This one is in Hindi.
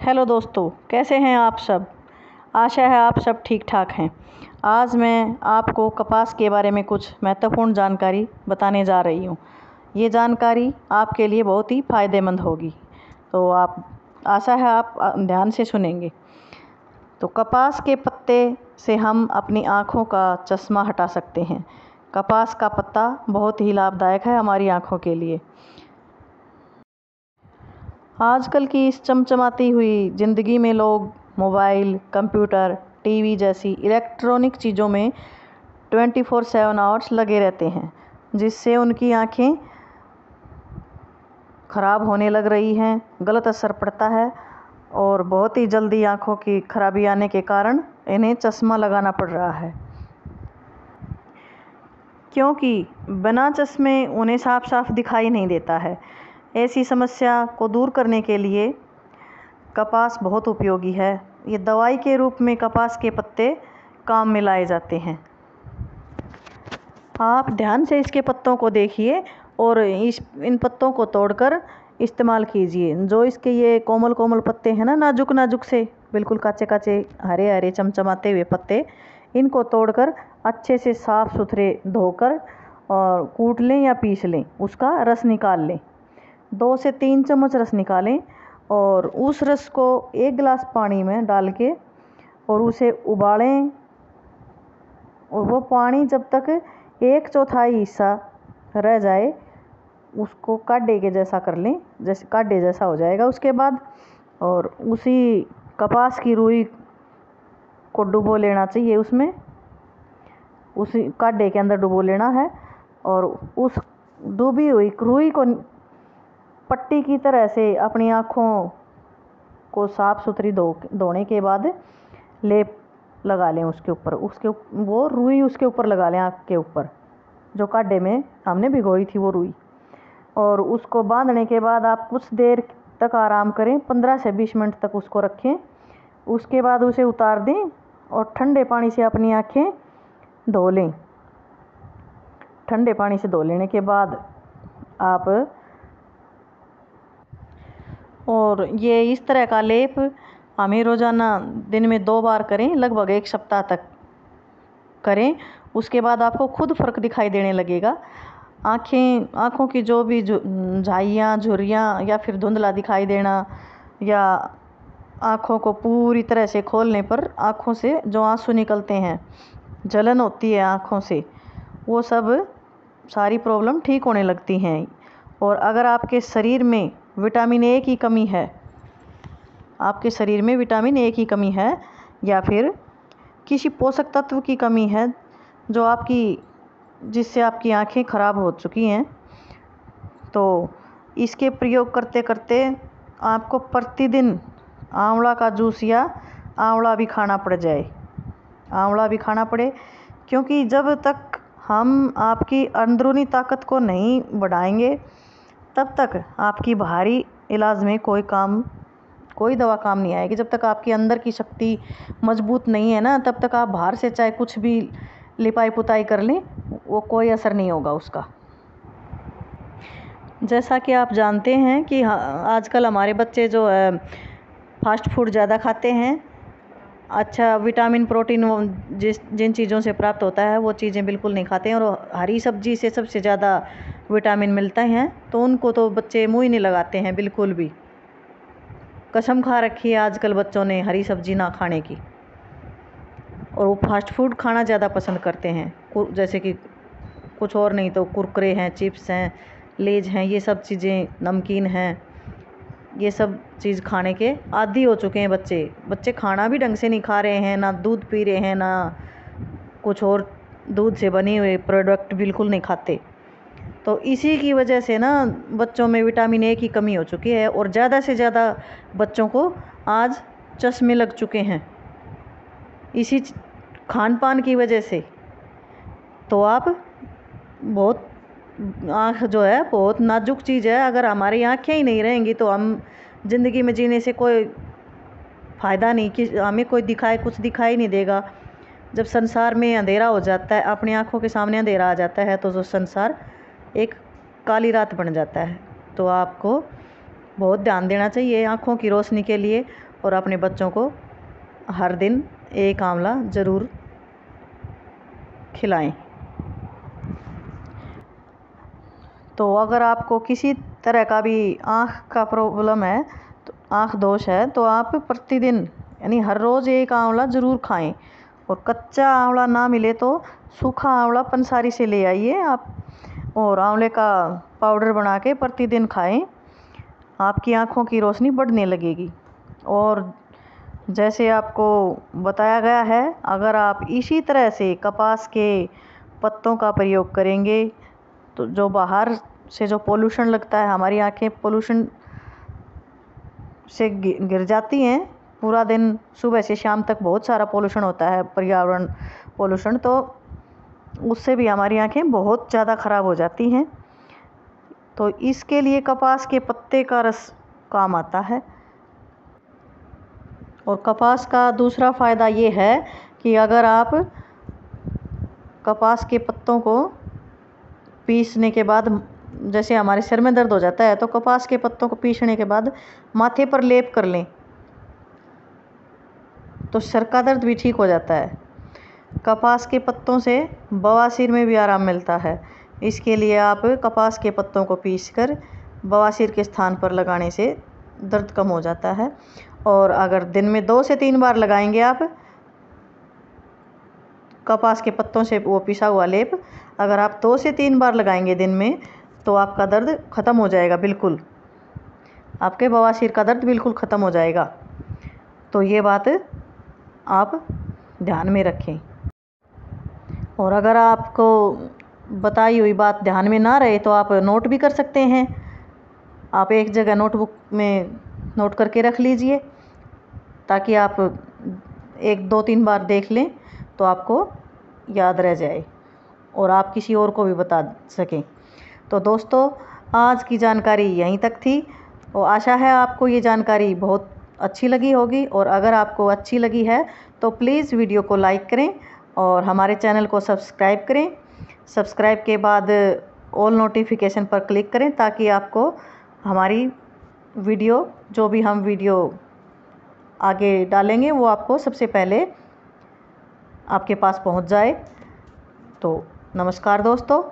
हेलो दोस्तों, कैसे हैं आप सब। आशा है आप सब ठीक ठाक हैं। आज मैं आपको कपास के बारे में कुछ महत्वपूर्ण जानकारी बताने जा रही हूँ। ये जानकारी आपके लिए बहुत ही फ़ायदेमंद होगी, तो आशा है आप ध्यान से सुनेंगे। तो कपास के पत्ते से हम अपनी आँखों का चश्मा हटा सकते हैं। कपास का पत्ता बहुत ही लाभदायक है हमारी आँखों के लिए। आजकल की इस चमचमाती हुई ज़िंदगी में लोग मोबाइल, कंप्यूटर, टीवी जैसी इलेक्ट्रॉनिक चीज़ों में 24/7 आवर्स लगे रहते हैं, जिससे उनकी आँखें ख़राब होने लग रही हैं, गलत असर पड़ता है और बहुत ही जल्दी आँखों की खराबी आने के कारण इन्हें चश्मा लगाना पड़ रहा है, क्योंकि बिना चश्मे उन्हें साफ साफ दिखाई नहीं देता है। ऐसी समस्या को दूर करने के लिए कपास बहुत उपयोगी है। ये दवाई के रूप में कपास के पत्ते काम में लाए जाते हैं। आप ध्यान से इसके पत्तों को देखिए और इन पत्तों को तोड़कर इस्तेमाल कीजिए। जो इसके ये कोमल कोमल पत्ते हैं ना, नाजुक नाजुक से, बिल्कुल काचे काचे हरे हरे चमचमाते हुए पत्ते, इनको तोड़कर अच्छे से साफ़ सुथरे धोकर और कूट लें या पीस लें, उसका रस निकाल लें। 2 से 3 चम्मच रस निकालें और उस रस को 1 गिलास पानी में डाल के और उसे उबालें। और वो पानी जब तक 1/4 हिस्सा रह जाए उसको काढ़े के जैसा कर लें, जैसे काढ़े जैसा हो जाएगा उसके बाद। और उसी कपास की रुई को डुबो लेना चाहिए, उसमें उसी काढ़े के अंदर डुबो लेना है। और उस डूबी हुई रुई को पट्टी की तरह से अपनी आँखों को साफ़ सुथरी धोने के बाद लेप लगा लें उसके ऊपर। वो रुई उसके ऊपर लगा लें, आँख के ऊपर जो काढ़े में हमने भिगोई थी वो रुई। और उसको बांधने के बाद आप कुछ देर तक आराम करें, 15 से 20 मिनट तक उसको रखें। उसके बाद उसे उतार दें और ठंडे पानी से अपनी आँखें धो लें। ठंडे पानी से धो लेने के बाद आप और ये इस तरह का लेप हमें रोज़ाना दिन में 2 बार करें, लगभग 1 सप्ताह तक करें। उसके बाद आपको खुद फ़र्क दिखाई देने लगेगा। आँखों की जो भी झाइयाँ, झुर्रियाँ या फिर धुंधला दिखाई देना, या आँखों को पूरी तरह से खोलने पर आँखों से जो आंसू निकलते हैं, जलन होती है आँखों से, वो सब सारी प्रॉब्लम ठीक होने लगती हैं। और अगर आपके शरीर में विटामिन ए की कमी है, आपके शरीर में विटामिन ए की कमी है या फिर किसी पोषक तत्व की कमी है जिससे आपकी आँखें ख़राब हो चुकी हैं, तो इसके प्रयोग करते करते आपको प्रतिदिन आंवला का जूस या आंवला भी खाना पड़े, क्योंकि जब तक हम आपकी अंदरूनी ताकत को नहीं बढ़ाएंगे तब तक आपकी बाहरी इलाज में कोई दवा काम नहीं आएगी। जब तक आपकी अंदर की शक्ति मजबूत नहीं है ना, तब तक आप बाहर से चाहे कुछ भी लिपाई पुताई कर लें, वो कोई असर नहीं होगा उसका। जैसा कि आप जानते हैं कि आजकल हमारे बच्चे जो है फास्ट फूड ज़्यादा खाते हैं। अच्छा विटामिन प्रोटीन जिन चीज़ों से प्राप्त होता है वो चीज़ें बिल्कुल नहीं खाते हैं, और हरी सब्जी से सबसे ज़्यादा विटामिन मिलता है, तो उनको तो बच्चे मुँह ही नहीं लगाते हैं बिल्कुल भी। कसम खा रखी है आजकल बच्चों ने हरी सब्जी ना खाने की, और वो फास्ट फूड खाना ज़्यादा पसंद करते हैं। जैसे कि कुछ और नहीं तो कुरकुरे हैं, चिप्स हैं, लेज हैं, ये सब चीज़ें, नमकीन हैं, ये सब चीज़ खाने के आदी हो चुके हैं बच्चे खाना भी ढंग से नहीं खा रहे हैं, ना दूध पी रहे हैं, ना कुछ और दूध से बने हुए प्रोडक्ट बिल्कुल नहीं खाते। तो इसी की वजह से ना बच्चों में विटामिन ए की कमी हो चुकी है, और ज़्यादा से ज़्यादा बच्चों को आज चश्मे लग चुके हैं इसी खान पान की वजह से। तो आप आँख जो है बहुत नाजुक चीज़ है। अगर हमारी आँखें ही नहीं रहेंगी तो हम ज़िंदगी में जीने से कोई फ़ायदा नहीं, कि हमें कुछ दिखाई नहीं देगा। जब संसार में अंधेरा हो जाता है, अपनी आँखों के सामने अंधेरा आ जाता है, तो जो संसार एक काली रात बन जाता है। तो आपको बहुत ध्यान देना चाहिए आँखों की रोशनी के लिए, और अपने बच्चों को हर दिन एक आंवला ज़रूर खिलाएं। तो अगर आपको किसी तरह का भी आँख का प्रॉब्लम है, तो आँख दोष है, तो आप प्रतिदिन यानी हर रोज़ एक आंवला ज़रूर खाएं। और कच्चा आंवला ना मिले तो सूखा आंवला पंसारी से ले आइए आप, और आंवले का पाउडर बना के प्रतिदिन खाएं। आपकी आँखों की रोशनी बढ़ने लगेगी। और जैसे आपको बताया गया है, अगर आप इसी तरह से कपास के पत्तों का प्रयोग करेंगे तो जो बाहर से जो पोल्यूशन लगता है, हमारी आंखें पोल्यूशन से गिर जाती हैं। पूरा दिन सुबह से शाम तक बहुत सारा पोल्यूशन होता है, पर्यावरण पोल्यूशन, तो उससे भी हमारी आंखें बहुत ज़्यादा ख़राब हो जाती हैं। तो इसके लिए कपास के पत्ते का रस काम आता है। और कपास का दूसरा फ़ायदा ये है कि अगर आप कपास के पत्तों को पीसने के बाद, जैसे हमारे सिर में दर्द हो जाता है, तो कपास के पत्तों को पीसने के बाद माथे पर लेप कर लें तो सर का दर्द भी ठीक हो जाता है। कपास के पत्तों से बवासीर में भी आराम मिलता है। इसके लिए आप कपास के पत्तों को पीसकर बवासीर के स्थान पर लगाने से दर्द कम हो जाता है। और अगर दिन में 2 से 3 बार लगाएंगे आप कपास के पत्तों से वो पिसा हुआ लेप, अगर आप 2 से 3 बार लगाएंगे दिन में, तो आपका दर्द ख़त्म हो जाएगा। बिल्कुल आपके बवासीर का दर्द बिल्कुल ख़त्म हो जाएगा। तो ये बात आप ध्यान में रखें। और अगर आपको बताई हुई बात ध्यान में ना रहे तो आप नोट भी कर सकते हैं। आप एक जगह नोटबुक में नोट करके रख लीजिए, ताकि आप 1, 2, 3 बार देख लें तो आपको याद रह जाए और आप किसी और को भी बता सकें। तो दोस्तों, आज की जानकारी यहीं तक थी और आशा है आपको ये जानकारी बहुत अच्छी लगी होगी। और अगर आपको अच्छी लगी है तो प्लीज़ वीडियो को लाइक करें और हमारे चैनल को सब्सक्राइब करें। सब्सक्राइब के बाद ऑल नोटिफिकेशन पर क्लिक करें, ताकि आपको हमारी वीडियो, जो भी हम वीडियो आगे डालेंगे, वो आपको सबसे पहले आपके पास पहुंच जाए। तो नमस्कार दोस्तों।